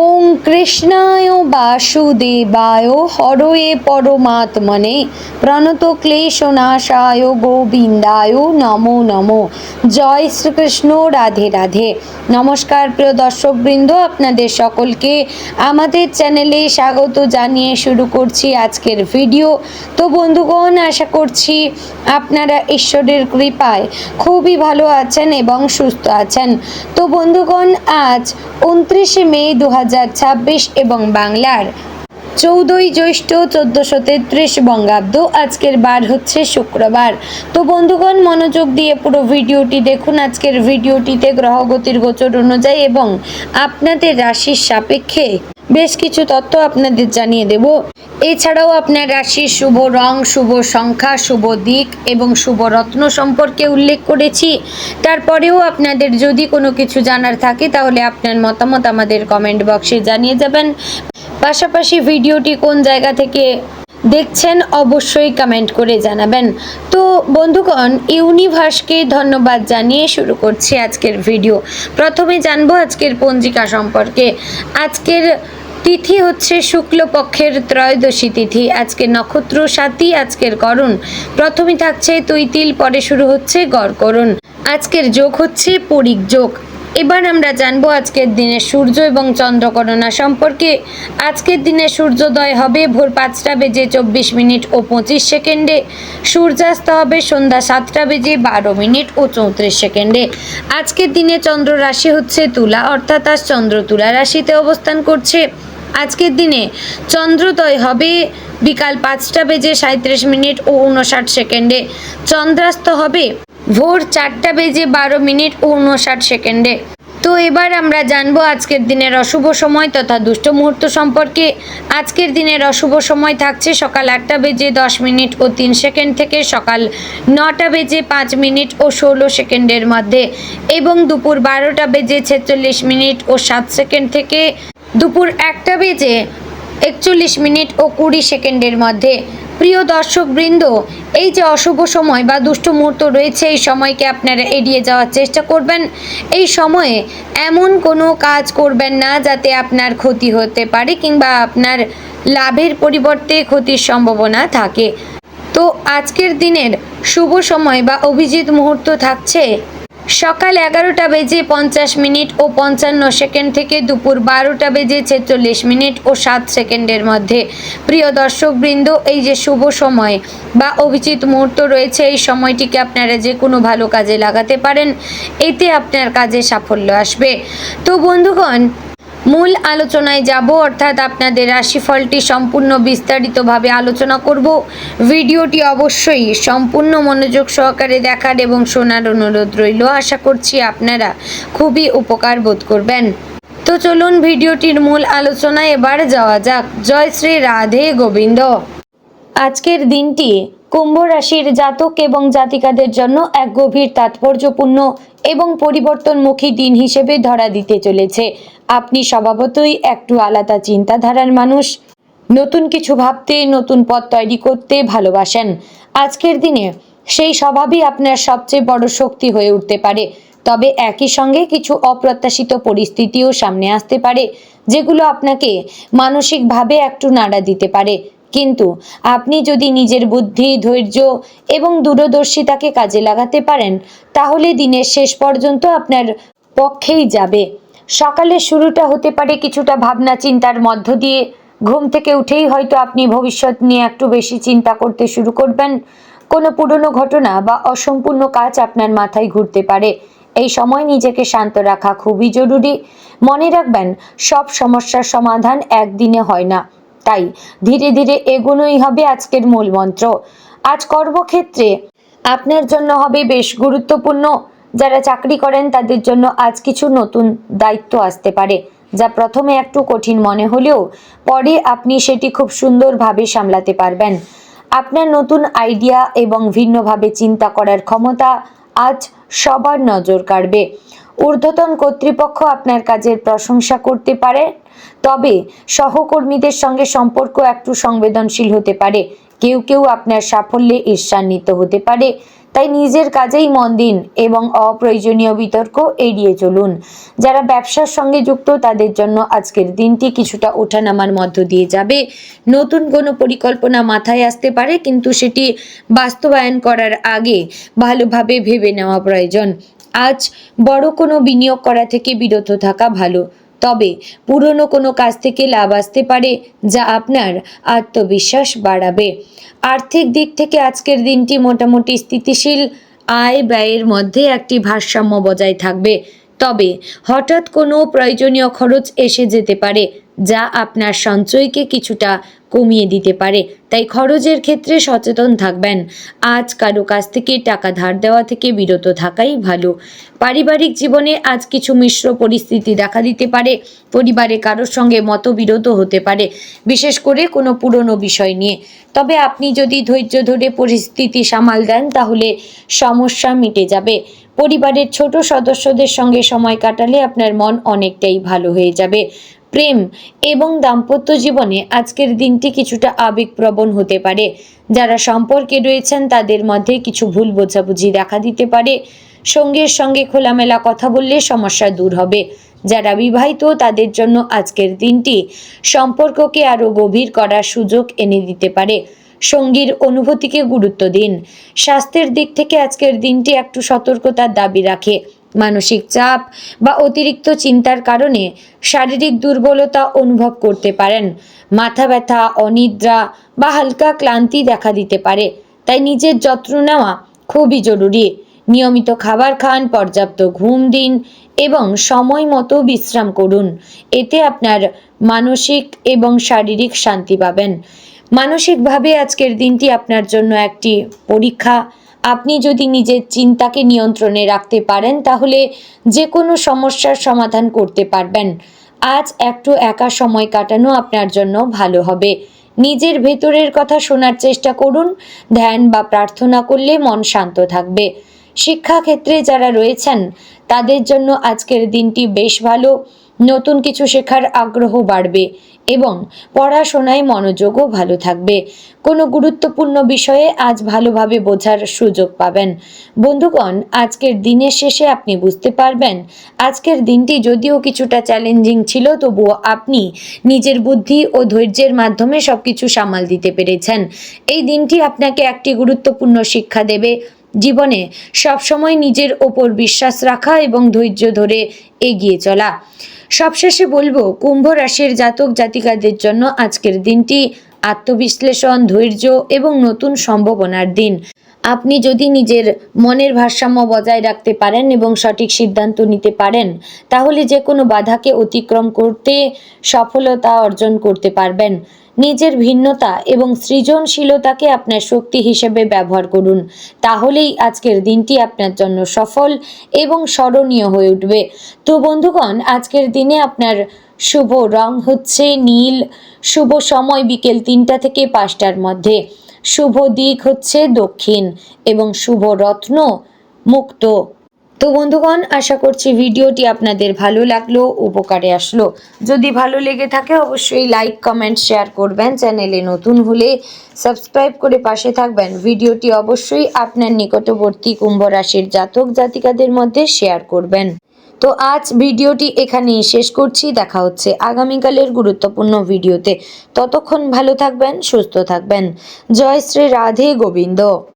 ওং কৃষ্ণায় বাসুদেবায় হরয়ে পরমাত্মনে প্রণত ক্লেশনাশায় গোবিন্দায় নমো নমো। জয় শ্রীকৃষ্ণ, রাধে রাধে। নমস্কার প্রিয় দর্শকবৃন্দ, আপনাদের সকলকে আমাদের চ্যানেলে স্বাগত জানিয়ে শুরু করছি আজকের ভিডিও। তো বন্ধুগণ, আশা করছি আপনারা ঈশ্বরের কৃপায় খুবই ভালো আছেন এবং সুস্থ আছেন। তো বন্ধুগণ, আজ 29শে মে 2026 এবং বাংলার 14ই জ্যৈষ্ঠ 1433 বঙ্গাব্দ। আজকের বার হচ্ছে শুক্রবার। তো বন্ধুগণ, মনোযোগ দিয়ে পুরো ভিডিওটি দেখুন। আজকের ভিডিওটিতে গ্রহগতির গোচর অনুযায়ী এবং আপনাদের রাশির সাপেক্ষে বেশ কিছু তথ্য আপনাদের জানিয়ে দেব। এছাড়াও আপনার রাশির শুভ রং, শুভ সংখ্যা, শুভ দিক এবং শুভ রত্ন সম্পর্কে উল্লেখ করেছি। তারপরেও আপনাদের যদি কোনো কিছু জানার থাকে তাহলে আপনার মতামত আমাদের কমেন্ট বক্সে জানিয়ে যাবেন। পাশাপাশি ভিডিওটি কোন জায়গা থেকে দেখছেন অবশ্যই কমেন্ট করে জানাবেন। তো বন্ধুগণ, ইউনিভার্সকে ধন্যবাদ জানিয়ে শুরু করছি আজকের ভিডিও। প্রথমে জানবো আজকের পঞ্জিকা সম্পর্কে। আজকের তিথি হচ্ছে শুক্লপক্ষের ত্রয়োদশী তিথি। আজকের নক্ষত্র সাথী, আজকের করণ প্রথমে থাকছে তৈতিল, পরে শুরু হচ্ছে গড়করণ। আজকের যোগ হচ্ছে পরিক যোগ। এবার আমরা জানবো আজকের দিনে সূর্য এবং চন্দ্রগণনা সম্পর্কে। আজকের দিনে সূর্যোদয় হবে ভোর 5টা বেজে 24 মিনিট ও 25 সেকেন্ডে। সূর্যাস্ত হবে সন্ধ্যা 7টা বেজে 12 মিনিট ও 34 সেকেন্ডে। আজকের দিনে চন্দ্র রাশি হচ্ছে তুলা, অর্থাৎ আজ চন্দ্র তুলা রাশিতে অবস্থান করছে। আজকের দিনে চন্দ্রোদয় হবে বিকাল 5টা বেজে 37 মিনিট ও 59 সেকেন্ডে। চন্দ্রাস্ত হবে ভোর 4টা বেজে 12 মিনিট ও 59 সেকেন্ডে। তো এবার আমরা জানবো আজকের দিনের অশুভ সময় তথা দুষ্ট মুহূর্ত সম্পর্কে। আজকের দিনের অশুভ সময় থাকছে সকাল 8টা বেজে 10 মিনিট ও 3 সেকেন্ড থেকে সকাল 9টা বেজে 5 মিনিট ও 16 সেকেন্ডের মধ্যে এবং দুপুর 12টা বেজে 46 মিনিট ও 7 সেকেন্ড থেকে দুপুর 1টা বেজে 41 মিনিট ও 20 সেকেন্ডের মধ্যে। প্রিয় দর্শকবৃন্দ, এই যে অশুভ সময় বা দুষ্ট মুহূর্ত রয়েছে, এই সময়কে আপনারা এড়িয়ে যাওয়ার চেষ্টা করবেন। এই সময়ে এমন কোনো কাজ করবেন না যাতে আপনার ক্ষতি হতে পারে কিংবা আপনার লাভের পরিবর্তে ক্ষতির সম্ভাবনা থাকে। তো আজকের দিনের শুভ সময় বা অভিজিৎ মুহূর্ত থাকছে সকাল 11টা বেজে 50 মিনিট ও 55 সেকেন্ড থেকে দুপুর 12টা বেজে 46 মিনিট ও 7 সেকেন্ডের মধ্যে। প্রিয় দর্শকবৃন্দ, এই যে শুভ সময় বা অভিজিৎ মুহূর্ত রয়েছে, এই সময়টিকে আপনারা যে কোনো ভালো কাজে লাগাতে পারেন, এতে আপনার কাজে সাফল্য আসবে। তো বন্ধুগণ, মূল আলোচনায় যাব, অর্থাৎ আপনাদের রাশিফলটি সম্পূর্ণ বিস্তারিতভাবে আলোচনা করব। ভিডিওটি অবশ্যই সম্পূর্ণ মনোযোগ সহকারে দেখার এবং শোনার অনুরোধ রইল। আশা করছি আপনারা খুবই উপকার বোধ করবেন। তো চলুন ভিডিওটির মূল আলোচনায় এবার যাওয়া যাক। জয় শ্রী রাধে গোবিন্দ। আজকের দিনটি কুম্ভ রাশির জাতক এবং জাতিকাদের জন্য এক গভীর তাৎপর্যপূর্ণ এবং পরিবর্তনমুখী দিন হিসেবে ধরা দিতে চলেছে। আপনি স্বভাবতই একটু আলাদা চিন্তাধারার মানুষ, নতুন কিছু ভাবতে, নতুন পথ তৈরি করতে ভালোবাসেন। আজকের দিনে সেই স্বভাবই আপনার সবচেয়ে বড় শক্তি হয়ে উঠতে পারে। তবে একই সঙ্গে কিছু অপ্রত্যাশিত পরিস্থিতিও সামনে আসতে পারে, যেগুলো আপনাকে মানসিকভাবে একটু নাড়া দিতে পারে। কিন্তু আপনি যদি নিজের বুদ্ধি, ধৈর্য এবং দূরদর্শিতাকে কাজে লাগাতে পারেন, তাহলে দিনের শেষ পর্যন্ত আপনার পক্ষেই যাবে। সকালের শুরুটা হতে পারে কিছুটা ভাবনা চিন্তার মধ্য দিয়ে। ঘুম থেকে উঠেই হয়তো আপনি ভবিষ্যৎ নিয়ে একটু বেশি চিন্তা করতে শুরু করবেন। কোনো পুরনো ঘটনা বা অসম্পূর্ণ কাজ আপনার মাথায় ঘুরতে পারে। এই সময় নিজেকে শান্ত রাখা খুবই জরুরি। মনে রাখবেন, সব সমস্যার সমাধান একদিনে হয় না, তাই ধীরে ধীরে এগোনোই হবে আজকের মূল মন্ত্র। আজ কর্মক্ষেত্রে আপনার জন্য হবে বেশ গুরুত্বপূর্ণ। যারা চাকরি করেন তাদের জন্য আজ কিছু নতুন দায়িত্ব আসতে পারে, যা প্রথমে একটু কঠিন মনে হলেও পরে আপনি সেটি খুব সুন্দরভাবে সামলাতে পারবেন। আপনার নতুন আইডিয়া এবং ভিন্নভাবে চিন্তা করার ক্ষমতা আজ সবার নজর কাড়বে। ঊর্ধ্বতন কর্তৃপক্ষ আপনার কাজের প্রশংসা করতে পারে, তবে সহকর্মীদের সঙ্গে সম্পর্ক একটু সংবেদনশীল হতে পারে। কেউ কেউ আপনার সাফল্যে ঈর্ষান্বিত হতে পারে, তাই নিজের কাজেই মন দিন এবং অপ্রয়োজনীয় বিতর্ক এড়িয়ে চলুন। যারা ব্যবসার সঙ্গে যুক্ত তাদের জন্য আজকের দিনটি কিছুটা ওঠানামার মধ্য দিয়ে যাবে। নতুন কোনো পরিকল্পনা মাথায় আসতে পারে, কিন্তু সেটি বাস্তবায়ন করার আগে ভালোভাবে ভেবে নেওয়া প্রয়োজন। আজ বড় কোনো বিনিয়োগ করা থেকে বিরত থাকা ভালো, তবে পুরনো কোনো কাজ থেকে লাভ আসতে পারে যা আপনার আত্মবিশ্বাস বাড়াবে। আর্থিক দিক থেকে আজকের দিনটি মোটামুটি স্থিতিশীল। আয় ব্যয়ের মধ্যে একটি ভারসাম্য বজায় থাকবে, তবে হঠাৎ কোনো প্রয়োজনীয় খরচ এসে যেতে পারে যা আপনার সঞ্চয়কে কিছুটা কমিয়ে দিতে পারে। তাই খরচের ক্ষেত্রে সচেতন থাকবেন। আজ কারো কাছ থেকে টাকা ধার দেওয়া থেকে বিরত থাকাই ভালো। পারিবারিক জীবনে আজ কিছু মিশ্র পরিস্থিতি দেখা দিতে পারে। পরিবারে কারোর সঙ্গে মতবিরোধও হতে পারে, বিশেষ করে কোনো পুরনো বিষয় নিয়ে। তবে আপনি যদি ধৈর্য ধরে পরিস্থিতি সামাল দেন তাহলে সমস্যা মিটে যাবে। পরিবারের ছোট সদস্যদের সঙ্গে সময় কাটালে আপনার মন অনেকটাই ভালো হয়ে যাবে। প্রেম এবং দাম্পত্য জীবনে আজকের দিনটি কিছুটা আবেগপ্রবণ হতে পারে। যারা সম্পর্কে রয়েছেন তাদের মধ্যে কিছু ভুল বোঝাবুঝি দেখা দিতে পারে। সঙ্গীর সঙ্গে খোলামেলা কথা বললে সমস্যা দূর হবে। যারা বিবাহিত তাদের জন্য আজকের দিনটি সম্পর্ককে আরও গভীর করার সুযোগ এনে দিতে পারে। সঙ্গীর অনুভূতিকে গুরুত্ব দিন। স্বাস্থ্যের দিক থেকে আজকের দিনটি একটু সতর্কতার দাবি রাখে। মানসিক চাপ বা অতিরিক্ত চিন্তার কারণে শারীরিক দুর্বলতা অনুভব করতে পারেন। মাথা ব্যথা, অনিদ্রা বা হালকা ক্লান্তি দেখা দিতে পারে। তাই নিজের যত্ন নেওয়া খুবই জরুরি। নিয়মিত খাবার খান, পর্যাপ্ত ঘুম দিন এবং সময় মতো বিশ্রাম করুন। এতে আপনার মানসিক এবং শারীরিক শান্তি পাবেন। মানসিকভাবে আজকের দিনটি আপনার জন্য একটি পরীক্ষা। আপনি যদি নিজের চিন্তাকে নিয়ন্ত্রণে রাখতে পারেন তাহলে যে কোনো সমস্যার সমাধান করতে পারবেন। আজ একটু একা সময় কাটানো আপনার জন্য ভালো হবে। নিজের ভেতরের কথা শোনার চেষ্টা করুন। ধ্যান বা প্রার্থনা করলে মন শান্ত থাকবে। শিক্ষাক্ষেত্রে যারা রয়েছেন তাদের জন্য আজকের দিনটি বেশ ভালো। নতুন কিছু শেখার আগ্রহ বাড়বে এবং পড়াশোনায় মনোযোগও ভালো থাকবে। কোনো গুরুত্বপূর্ণ বিষয়ে আজ ভালোভাবে বোঝার সুযোগ পাবেন। বন্ধুগণ, আজকের দিনের শেষে আপনি বুঝতে পারবেন আজকের দিনটি যদিও কিছুটা চ্যালেঞ্জিং ছিল, তবুও আপনি নিজের বুদ্ধি ও ধৈর্যের মাধ্যমে সবকিছু সামাল দিতে পেরেছেন। এই দিনটি আপনাকে একটি গুরুত্বপূর্ণ শিক্ষা দেবে। জীবনে সবসময় নিজের ওপর বিশ্বাস রাখা এবং ধৈর্য ধরে এগিয়ে চলা। সবশেষে বলবো, কুম্ভ রাশির জাতক জাতিকাদের জন্য আজকের দিনটি আত্মবিশ্লেষণ, ধৈর্য এবং নতুন সম্ভাবনার দিন। আপনি যদি নিজের মনের ভারসাম্য বজায় রাখতে পারেন এবং সঠিক সিদ্ধান্ত নিতে পারেন তাহলে যে কোনো বাধাকে অতিক্রম করতে সফলতা অর্জন করতে পারবেন। নিজের ভিন্নতা এবং সৃজনশীলতাকে আপনার শক্তি হিসেবে ব্যবহার করুন। তাহলেই আজকের দিনটি আপনার জন্য সফল এবং স্মরণীয় হয়ে উঠবে। তো বন্ধুগণ, আজকের দিনে আপনার শুভ রং হচ্ছে নীল। শুভ সময় বিকেল 3টা থেকে 5টার মধ্যে। শুভ দিক হচ্ছে দক্ষিণ এবং শুভ রত্ন মুক্ত। তো বন্ধুগণ, আশা করছি ভিডিওটি আপনাদের ভালো লাগলো, উপকারে আসলো। যদি ভালো লেগে থাকে অবশ্যই লাইক, কমেন্ট, শেয়ার করবেন। চ্যানেলে নতুন হলে সাবস্ক্রাইব করে পাশে থাকবেন। ভিডিওটি অবশ্যই আপনার নিকটবর্তী কুম্ভ রাশির জাতক জাতিকাদের মধ্যে শেয়ার করবেন। তো আজ ভিডিওটি এখানেই শেষ করছি। দেখা হচ্ছে আগামীকালের গুরুত্বপূর্ণ ভিডিওতে। ততক্ষণ ভালো থাকবেন, সুস্থ থাকবেন। জয় শ্রী রাধে গোবিন্দ।